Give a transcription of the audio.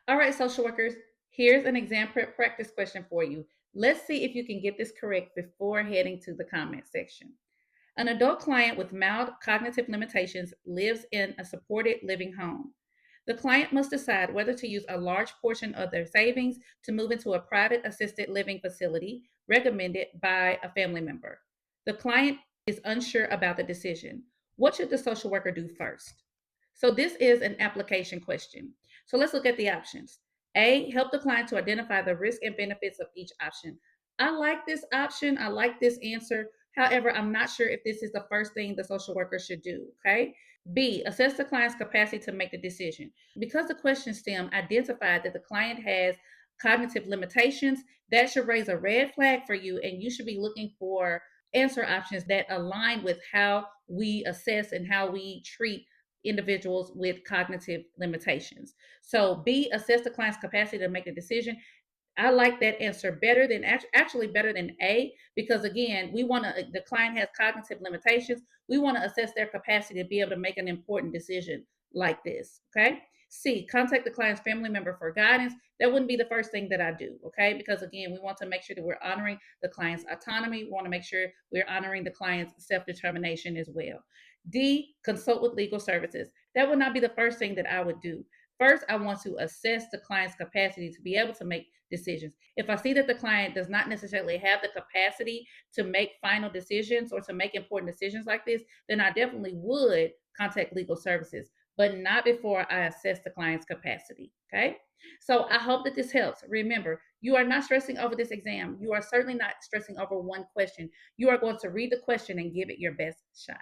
All right, social workers, here's an exam prep practice question for you. Let's see if you can get this correct before heading to the comment section. An adult client with mild cognitive limitations lives in a supported living home. The client must decide whether to use a large portion of their savings to move into a private assisted living facility recommended by a family member. The client is unsure about the decision. What should the social worker do first? So, this is an application question. So, let's look at the options. A, help the client to identify the risk and benefits of each option. I like this option. I like this answer. However, I'm not sure if this is the first thing the social worker should do. Okay. B, assess the client's capacity to make the decision. Because the question stem identified that the client has cognitive limitations, that should raise a red flag for you, and you should be looking for answer options that align with how we assess and how we treat individuals with cognitive limitations. So, B, assess the client's capacity to make a decision. I like that answer better than actually better than A, because again, we want to, the client has cognitive limitations. We want to assess their capacity to be able to make an important decision like this. Okay. C, contact the client's family member for guidance. That wouldn't be the first thing that I do. Okay. Because again, we want to make sure that we're honoring the client's autonomy. We want to make sure we're honoring the client's self determination as well. D, consult with legal services. That would not be the first thing that I would do. First, I want to assess the client's capacity to be able to make decisions. If I see that the client does not necessarily have the capacity to make final decisions or to make important decisions like this, then I definitely would contact legal services, but not before I assess the client's capacity. Okay. So I hope that this helps. Remember, you are not stressing over this exam. You are certainly not stressing over one question. You are going to read the question and give it your best shot.